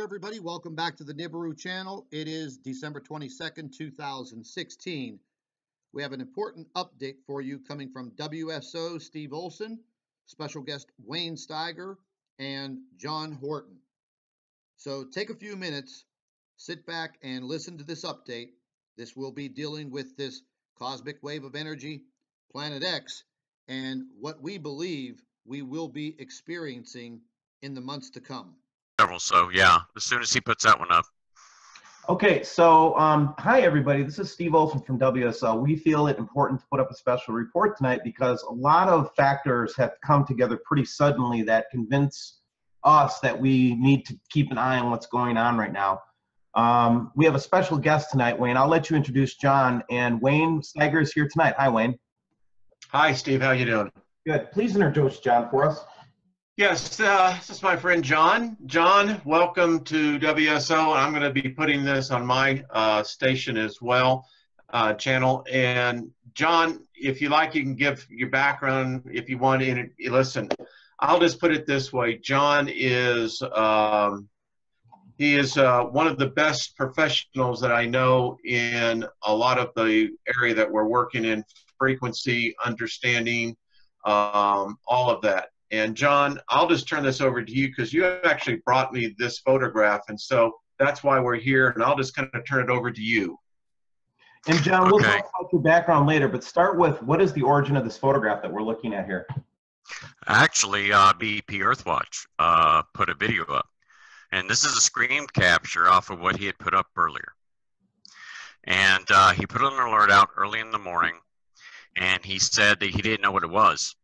everybody. Welcome back to the Nibiru channel. It is December 22nd, 2016. We have an important update for you coming from WSO Steve Olson, special guest Wayne Steiger, and John Horton. So take a few minutes, sit back and listen to this update. This will be dealing with this cosmic wave of energy, Planet X, and what we believe we will be experiencing in the months to come. So yeah, as soon as he puts that one up. Okay, so hi everybody, this is Steve Olson from WSO. We feel it important to put up a special report tonight because a lot of factors have come together pretty suddenly that convince us that we need to keep an eye on what's going on right now. We have a special guest tonight, Wayne. I'll let you introduce John, and Wayne Steiger is here tonight. Hi, Wayne. Hi, Steve. How you doing? Good. Please introduce John for us. Yes, this is my friend John. John, welcome to WSO. I'm going to be putting this on my station as well, channel. And John, if you like, you can give your background if you want to. Listen, I'll just put it this way. John is he is one of the best professionals that I know in a lot of the area that we're working in, frequency, understanding, all of that. And John, I'll just turn this over to you because you actually brought me this photograph, and so that's why we're here, and I'll just kind of turn it over to you. And John, we'll talk about your background later, but start with, what is the origin of this photograph that we're looking at here? Actually, BP Earthwatch put a video up, and this is a screen capture off of what he had put up earlier. And he put an alert out early in the morning, and he said that he didn't know what it was.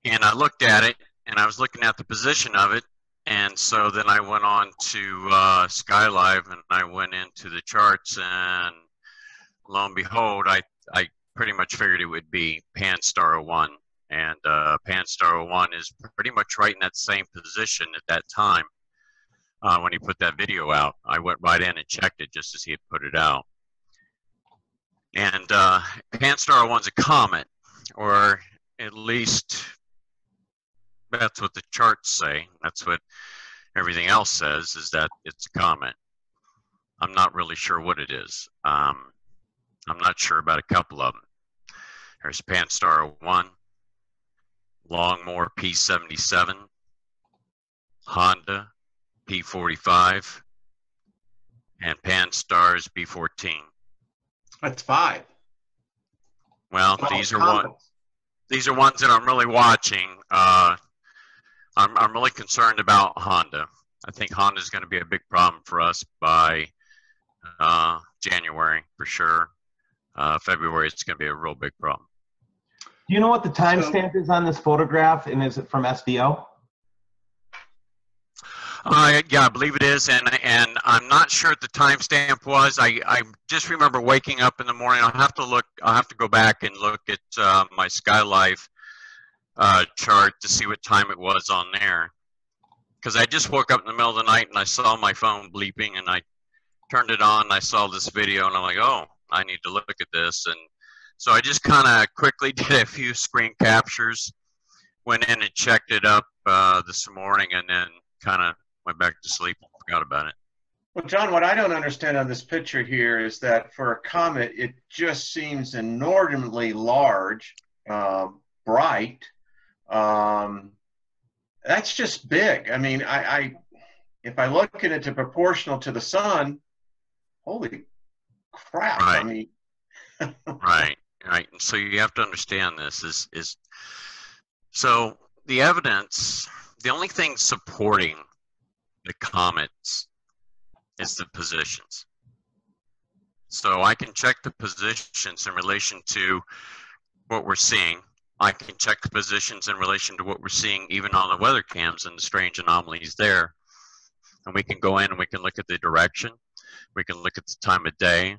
And I looked at it, and I was looking at the position of it, and so then I went on to SkyLive, and I went into the charts, and lo and behold, I pretty much figured it would be Pan-Star 01, and Pan-Star 01 is pretty much right in that same position at that time when he put that video out. I went right in and checked it just as he had put it out. And Pan-Star 01's a comet, or at least that's what the charts say. That's what everything else says, is that it's a comet. I'm not really sure what it is. I'm not sure about a couple of them. There's Pan-Star 01, Longmore P77, Honda P45, and Pan-Star's B14. That's 5. Well, these are ones that I'm really watching. I'm really concerned about Honda. I think Honda is going to be a big problem for us by January for sure. February, it's going to be a real big problem. Do you know what the timestamp is on this photograph, and is it from SDO? Yeah, I believe it is, and I'm not sure what the timestamp was. I just remember waking up in the morning. I'll have to go back and look at my SkyLive chart to see what time it was on there, because I just woke up in the middle of the night and I saw my phone bleeping, and I turned it on and I saw this video, and I'm like, oh, I need to look at this. And so I just kind of quickly did a few screen captures, went in and checked it up this morning, and then kind of went back to sleep and forgot about it. Well, John, what I don't understand on this picture here is that for a comet, it just seems inordinately large, bright. That's just big. I mean, if I look at it to proportional to the sun, holy crap. Right. I mean, right. And so you have to understand this is so the evidence, the only thing supporting the comets is the positions. So I can check the positions in relation to what we're seeing. I can check the positions in relation to what we're seeing even on the weather cams and the strange anomalies there. And we can go in and we can look at the direction. We can look at the time of day.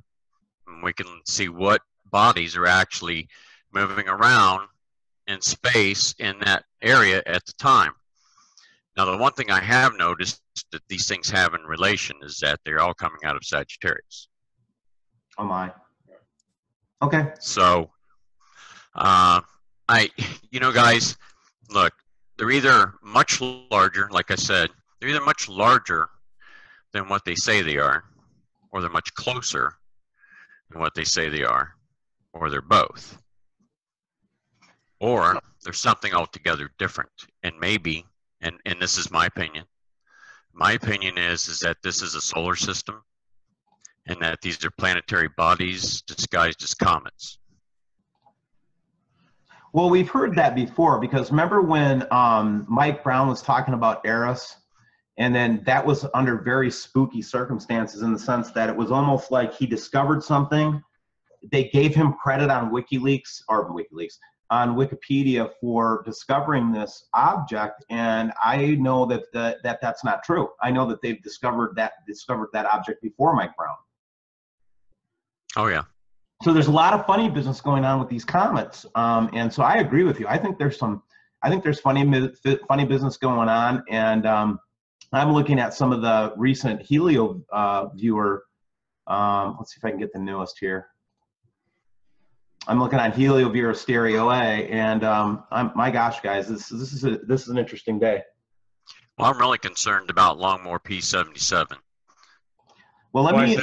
And we can see what bodies are actually moving around in space in that area at the time. Now, the one thing I have noticed that these things have in relation is that they're all coming out of Sagittarius. Oh my. Okay. So, you know, guys, look, they're either much larger, like I said, They're either much larger than what they say they are, or they're much closer than what they say they are, or they're both. Or there's something altogether different. And maybe, and this is my opinion is that this is a solar system, and that these are planetary bodies disguised as comets. Well, we've heard that before, because remember when Mike Brown was talking about Eris, and then that was under very spooky circumstances, in the sense that it was almost like he discovered something. They gave him credit on on Wikipedia for discovering this object, and I know that that's not true. I know that they've discovered that object before Mike Brown. Oh yeah. So there's a lot of funny business going on with these comets, and so I agree with you. I think there's funny business going on, and I'm looking at some of the recent Helio viewer. Let's see if I can get the newest here. I'm looking at Helio viewer Stereo A, and my gosh, guys, this is an interesting day. Well, I'm really concerned about Longmore P77. Well, let me.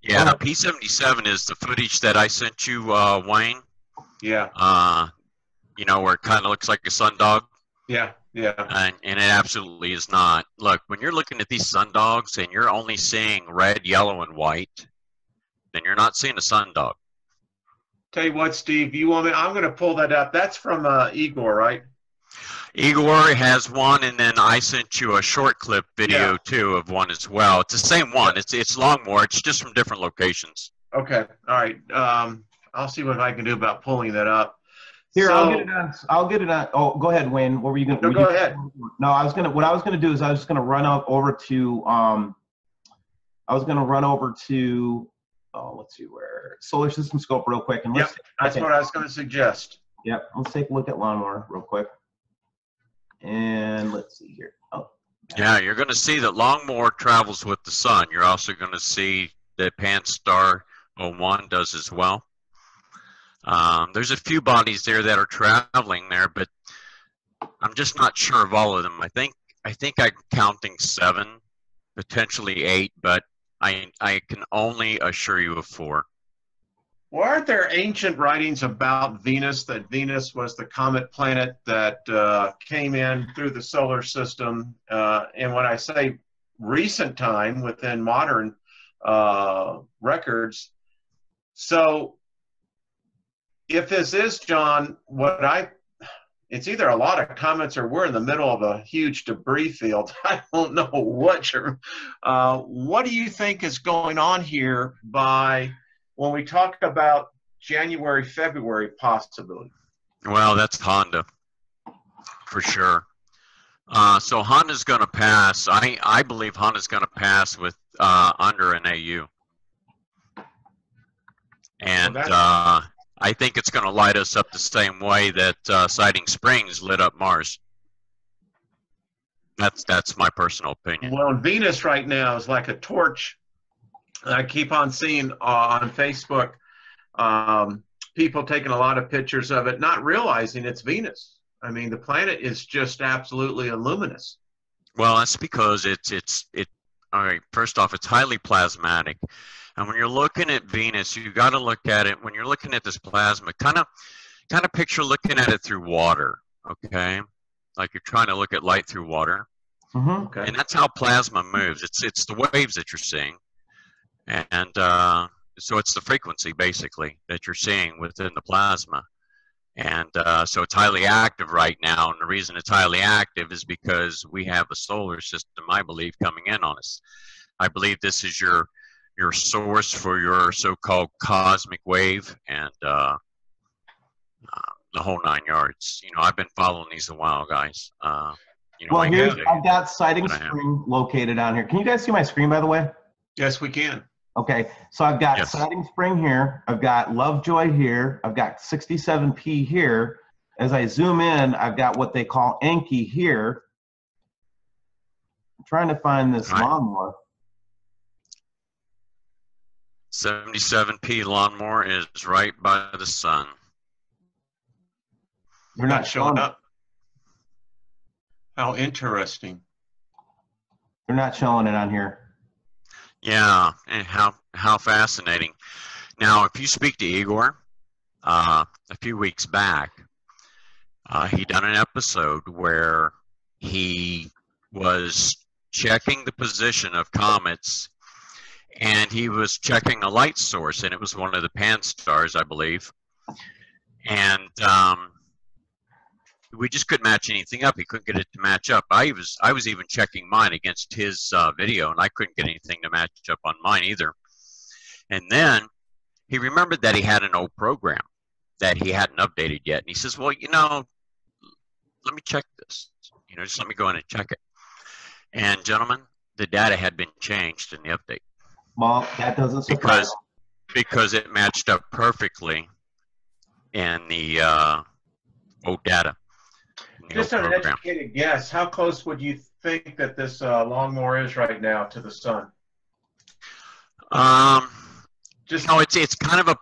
Yeah, P77 is the footage that I sent you, Wayne. Yeah. You know, where it kind of looks like a sundog. Yeah, yeah. And it absolutely is not. Look, when you're looking at these sundogs and you're only seeing red, yellow, and white, then you're not seeing a sundog. Tell you what, Steve, you want me? I'm going to pull that up. That's from Igor, right? Igor has one, and then I sent you a short clip video too of one as well. It's the same one. It's Longmore. It's just from different locations. Okay. All right. I'll see what I can do about pulling that up. Here, so, I'll get it on. Oh, go ahead, Wayne. What were you going to? No, go ahead. No, what I was going to do is I was going to run over to. Oh, let's see where Solar System Scope real quick, and that's what I was going to suggest. Yep. Let's take a look at Longmore real quick. And let's see here. Oh. Yeah, you're going to see that Longmore travels with the sun. You're also going to see that Pan-STAR 01 does as well. There's a few bodies there that are traveling there, but I'm just not sure of all of them. I think I'm counting 7, potentially 8, but I can only assure you of 4. Well, aren't there ancient writings about Venus, that Venus was the comet planet that came in through the solar system? And when I say recent time, within modern records, so if this is, John, it's either a lot of comets or we're in the middle of a huge debris field. I don't know what do you think is going on here when we talk about January, February possibility? Well, that's Honda, for sure. So Honda's going to pass. I believe Honda's going to pass with under an AU. And I think it's going to light us up the same way that Siding Springs lit up Mars. That's my personal opinion. Well, Venus right now is like a torch. I keep on seeing on Facebook people taking a lot of pictures of it, not realizing it's Venus. I mean, the planet is just absolutely luminous. Well, that's because all right, first off, it's highly plasmatic. And when you're looking at Venus, you got to look at it, when you're looking at this plasma, kind of picture looking at it through water, okay? Like you're trying to look at light through water. Mm-hmm. Okay. And that's how plasma moves. It's the waves that you're seeing. And so it's the frequency, basically, that you're seeing within the plasma. And so it's highly active right now. And the reason it's highly active is because we have a solar system, I believe, coming in on us. I believe this is your source for your so-called cosmic wave and the whole 9 yards. You know, I've been following these a while, guys. You know, well, I've got Siding Spring located on here. Can you guys see my screen, by the way? Yes, we can. Okay, so I've got Siding Spring here. I've got Lovejoy here. I've got 67P here. As I zoom in, I've got what they call Enki here. I'm trying to find this lawnmower. 77P Lawnmower is right by the sun. You're not showing up. How interesting. They're not showing it on here. Yeah, and how fascinating. Now, if you speak to Igor, a few weeks back, he done an episode where he was checking the position of comets, and he was checking a light source, and it was one of the Pan stars, I believe. And we just couldn't match anything up. He couldn't get it to match up. I was even checking mine against his video, and I couldn't get anything to match up on mine either. And then he remembered that he had an old program that he hadn't updated yet. And he says, well, you know, let me check this. You know, just let me go in and check it. And gentlemen, the data had been changed in the update. Well, that doesn't surprise me. Because it matched up perfectly in the old data. Just an educated guess, how close would you think that this lawnmower is right now to the sun? Just no, it's kind of a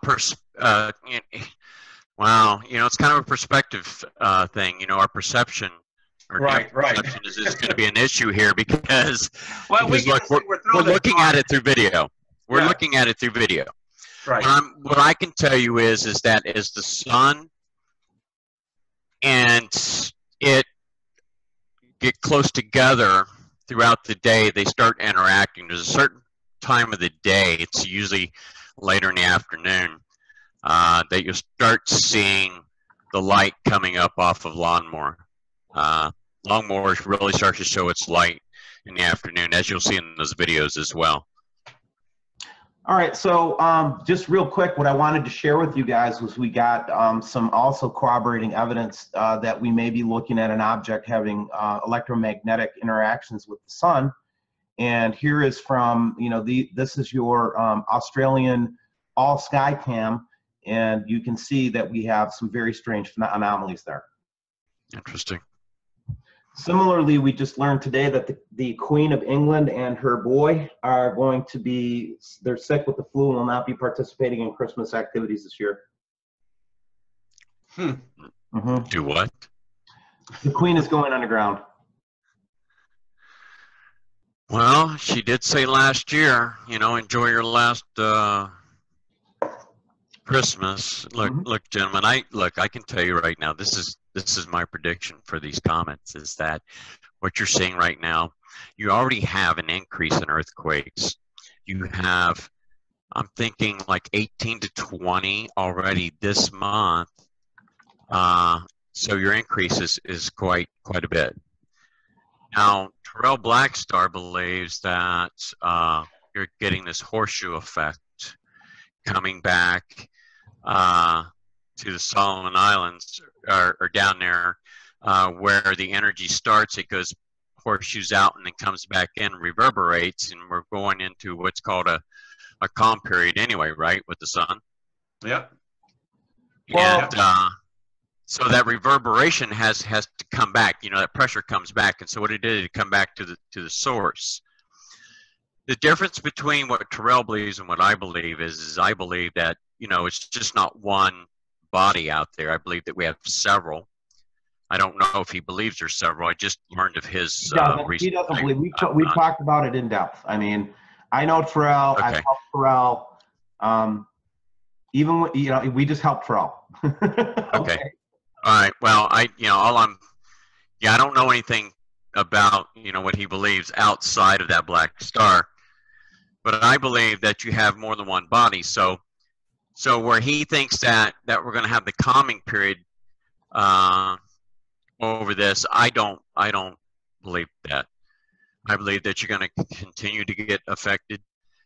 wow, you know, it's kind of a perspective thing. You know, our perception or perception is going to be an issue here because, well, look, we're looking at it through video. We're looking at it through video. Right. What I can tell you is that as the sun and it get close together throughout the day, they start interacting. There's a certain time of the day, it's usually later in the afternoon, that you'll start seeing the light coming up off of lawnmower. Lawnmower really starts to show its light in the afternoon, as you'll see in those videos as well. All right, so just real quick, what I wanted to share with you guys was we got some also corroborating evidence that we may be looking at an object having electromagnetic interactions with the sun. And here is from, you know, this is your Australian all sky cam, and you can see that we have some very strange anomalies there. Interesting. Similarly, we just learned today that the Queen of England and her boy are going to be, they're sick with the flu and will not be participating in Christmas activities this year. Do what? The Queen is going underground. Well, she did say last year, you know, enjoy your last Christmas. Look, gentlemen, I can tell you right now, this is my prediction for these comets, is that what you're seeing right now, you already have an increase in earthquakes. You have, I'm thinking like 18 to 20 already this month. So your increase is quite a bit. Now, Terrell Blackstar believes that you're getting this horseshoe effect coming back to the Solomon Islands or down there where the energy starts. It goes horseshoes out and then comes back in, reverberates, and we're going into what's called a calm period anyway, right, with the sun. Yep. And so that reverberation has to come back. You know, that pressure comes back, and so what it did, it come back to the source. The difference between what Terrell believes and what I believe is I believe that, you know, it's just not one body out there. I believe that we have several. I don't know if he believes there's several. I just learned of his he doesn't believe. We've talked about it in depth. I mean, I know Terrell. Okay. I've helped Terrell. Even, you know, we just helped Terrell. Okay. All right. Well, I don't know anything about, you know, what he believes outside of that black star, but I believe that you have more than one body. So where he thinks that we're going to have the calming period over this, I don't believe that. I believe that you're going to continue to get affected.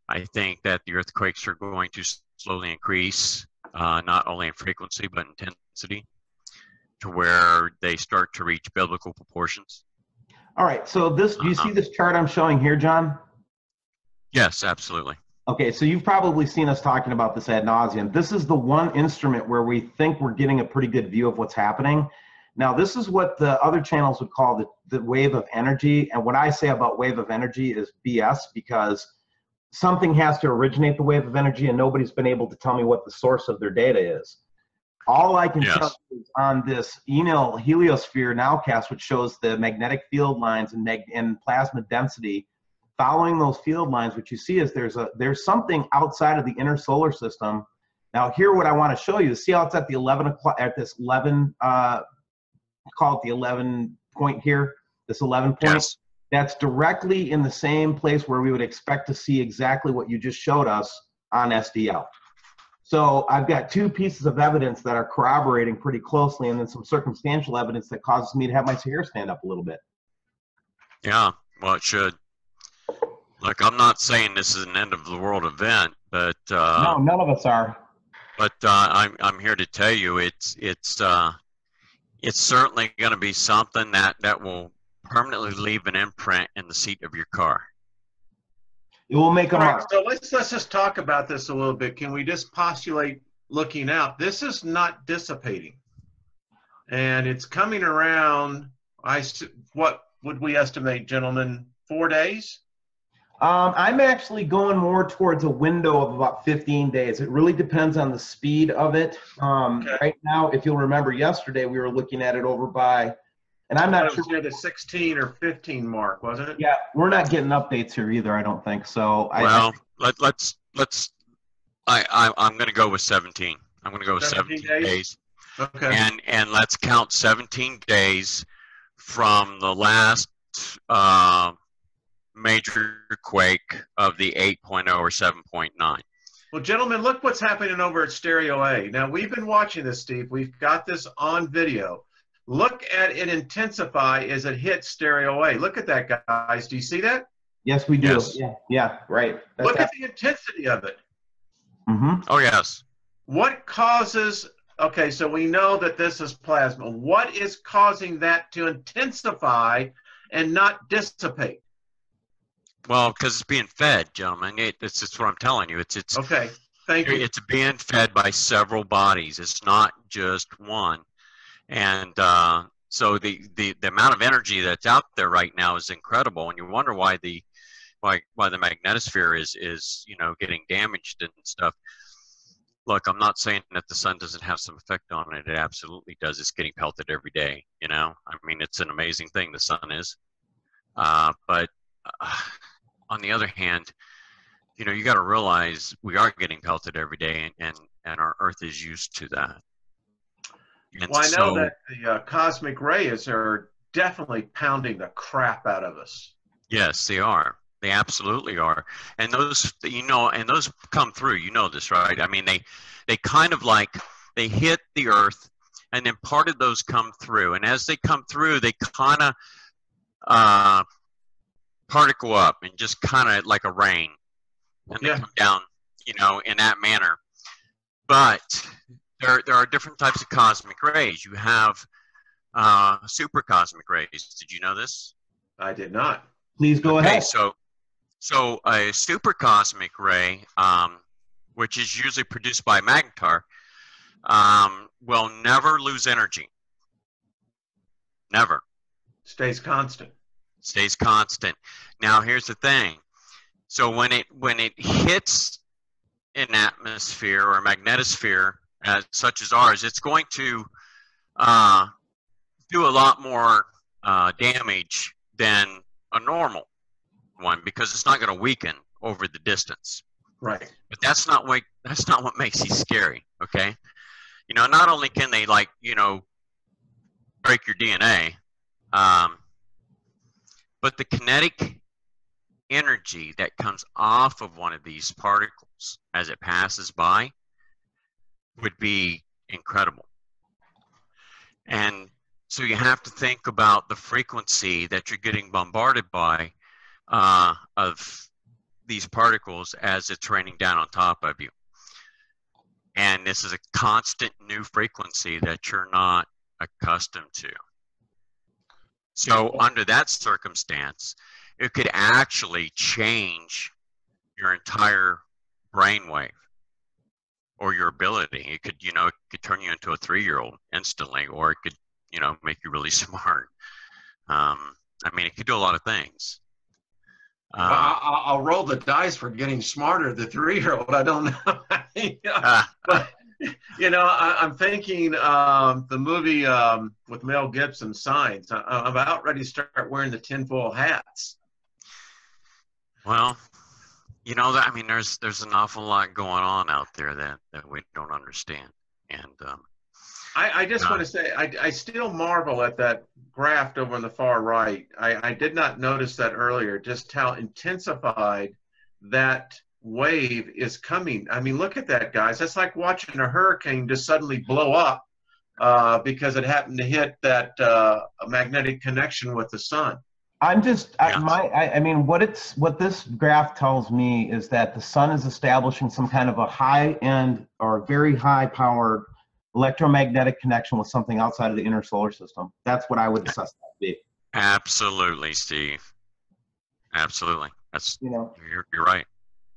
I think that the earthquakes are going to slowly increase, not only in frequency but intensity, to where they start to reach biblical proportions. All right. So do you see this chart I'm showing here, John? Yes, absolutely. Okay, so you've probably seen us talking about this ad nauseum. This is the one instrument where we think we're getting a pretty good view of what's happening. Now, this is what the other channels would call the wave of energy. And what I say about wave of energy is BS, because something has to originate the wave of energy, and nobody's been able to tell me what the source of their data is. All I can tell you is on this Enel heliosphere nowcast, which shows the magnetic field lines and plasma density following those field lines, what you see is there's something outside of the inner solar system. Now here, what I want to show you, see how it's at the 11 o'clock, at this 11, call it the 11 point here, this 11 point. Yes. That's directly in the same place where we would expect to see exactly what you just showed us on SDL. So I've got two pieces of evidence that are corroborating pretty closely, and then some circumstantial evidence that causes me to have my hair stand up a little bit. Yeah, well, it should. Look, I'm not saying this is an end of the world event, but no, none of us are. But I'm here to tell you it's certainly going to be something that will permanently leave an imprint in the seat of your car. It will make a mark. So let's just talk about this a little bit. Can we just postulate, looking out, this is not dissipating, and it's coming around. What would we estimate, gentlemen? 4 days? I'm actually going more towards a window of about 15 days. It really depends on the speed of it. Okay. Right now, if you'll remember yesterday, we were looking at it over by, and I'm not sure. Near the 16 or 15 mark, wasn't it? Yeah, we're not getting updates here either, I don't think. So well, I'm going to go with 17. I'm going to go with 17 days. Okay. And let's count 17 days from the last major quake of the 8.0 or 7.9. Well, gentlemen, look what's happening over at Stereo A. Now, we've been watching this, Steve. We've got this on video. Look at it intensify as it hits Stereo A. Look at that, guys. Do you see that? Yes, we do. Yes. Yeah, right. Look at the intensity of it. Mm-hmm. Oh, yes. What causes, okay, so we know that this is plasma. What is causing that to intensify and not dissipate? Well, because it's being fed, gentlemen. It's just what I'm telling you. It's okay. Thank you. It's being fed by several bodies. It's not just one. And so the amount of energy that's out there right now is incredible, and you wonder why the magnetosphere is getting damaged and stuff. Look, I'm not saying that the sun doesn't have some effect on it. It absolutely does. It's getting pelted every day. I mean, it's an amazing thing, the sun is. But on the other hand, you got to realize we are getting pelted every day, and our Earth is used to that. And well, I know that the cosmic rays are definitely pounding the crap out of us. Yes, they are. They absolutely are. And those, and those come through. You know this, right? I mean, they kind of like, they hit the Earth, and then part of those come through. And as they come through, they kind of particle up and just kind of like a rain. And they come down, in that manner. But there are different types of cosmic rays. You have super cosmic rays. Did you know this? I did not. Please go ahead. So a super cosmic ray, which is usually produced by a magnetar, will never lose energy. Never. Stays constant. Stays constant. Now here's the thing. So when it hits an atmosphere or a magnetosphere such as ours, it's going to do a lot more damage than a normal one, because it's not going to weaken over the distance. Right. But that's not what makes these scary. Okay. Not only can they break your DNA, but the kinetic energy that comes off of one of these particles as it passes by would be incredible. And so you have to think about the frequency that you're getting bombarded by of these particles as it's raining down on top of you. And this is a constant new frequency that you're not accustomed to. So under that circumstance, it could actually change your entire brainwave or your ability. It could, it could turn you into a 3-year-old instantly, or it could, make you really smart. I mean, it could do a lot of things. I'll roll the dice for getting smarter. The 3-year-old, I don't know. But I'm thinking the movie with Mel Gibson, Signs. I'm about ready to start wearing the tinfoil hats. Well, you know, I mean, there's an awful lot going on out there that we don't understand. And I just want to say, I still marvel at that graph over on the far right. I did not notice that earlier, just how intensified that wave is coming. I mean, look at that, guys. That's like watching a hurricane just suddenly blow up because it happened to hit that magnetic connection with the sun. I'm just, Yes. I mean, what this graph tells me is that the sun is establishing some kind of a high end or very high powered electromagnetic connection with something outside of the inner solar system. That's what I would assess that to be. Absolutely, Steve. Absolutely. That's, You know, you're right.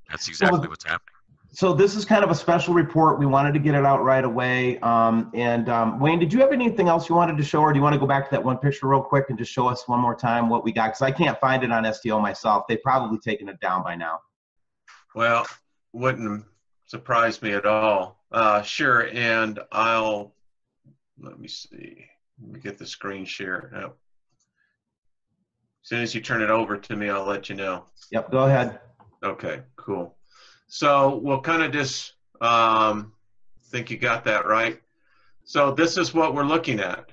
That's exactly what's happening. so this is kind of a special report. We wanted to get it out right away. Wayne, did you have anything else you wanted to show, or do you want to go back to that one picture real quick and just show us one more time what we got? Because I can't find it on STO myself. They've probably taken it down by now. Well, wouldn't surprise me at all. Sure, and let me see. Let me get the screen share. No. As soon as you turn it over to me, I'll let you know. Yep, go ahead. Okay, cool. So we'll kind of just think you got that right. So this is what we're looking at.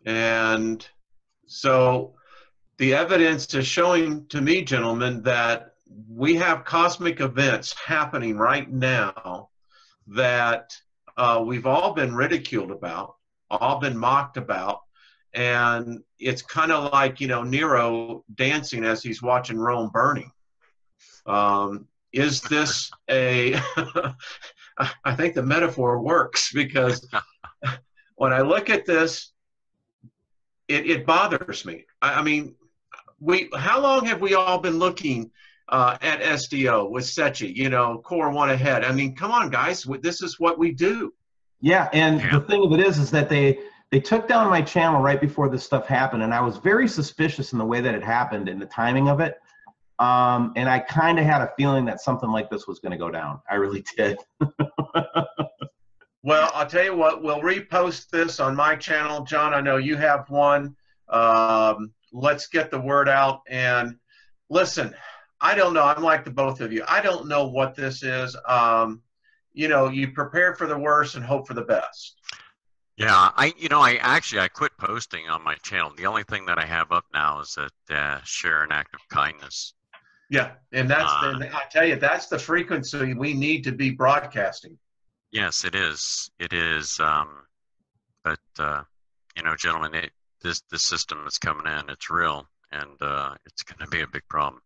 And so the evidence is showing to me, gentlemen, that we have cosmic events happening right now that we've all been ridiculed about, all been mocked about. And it's kind of like, you know, Nero dancing as he's watching Rome burning. Is this a, I think the metaphor works, because when I look at this, it bothers me. I mean, how long have we all been looking at SDO with SETI, you know, Core 1 ahead? I mean, come on, guys, this is what we do. Yeah, and the thing of it is that they took down my channel right before this stuff happened, and I was very suspicious in the way that it happened and the timing of it. And I kind of had a feeling that something like this was going to go down. I really did. Well, I'll tell you what, we'll repost this on my channel. John, I know you have one. Let's get the word out. And listen, I don't know. I'm like the both of you. I don't know what this is. You know, you prepare for the worst and hope for the best. Yeah, I quit posting on my channel. The only thing that I have up now is that share an act of kindness. Yeah, and that's I tell you, that's the frequency we need to be broadcasting. Yes, it is. It is. But you know, gentlemen, this system that's coming in, it's real, and it's going to be a big problem.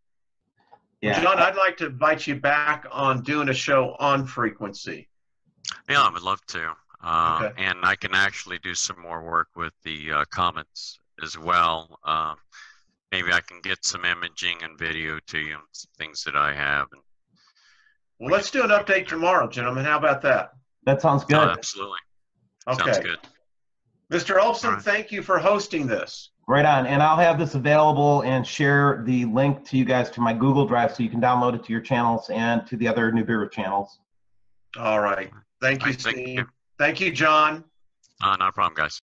Yeah. John, I'd like to invite you back on doing a show on frequency. Yeah, I would love to. Okay. And I can actually do some more work with the COMETS as well. Maybe I can get some imaging and video to you, some things that I have. Well, let's do an update tomorrow, gentlemen. How about that? That sounds good. Absolutely. Okay. Sounds good. Mr. Olson, thank you for hosting this. Right on. And I'll have this available and share the link to you guys to my Google Drive so you can download it to your channels and to the other Nibiru channels. All right. Thank you, Steve. Thank you, John. Not a problem, guys.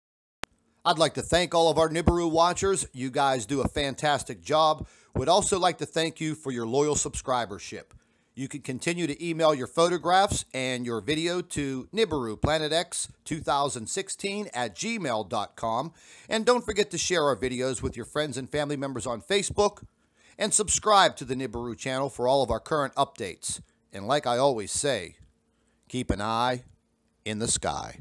I'd like to thank all of our Nibiru watchers. You guys do a fantastic job. Would also like to thank you for your loyal subscribership. You can continue to email your photographs and your video to NibiruPlanetX2016@gmail.com. And don't forget to share our videos with your friends and family members on Facebook. And subscribe to the Nibiru channel for all of our current updates. And like I always say, keep an eye in the sky.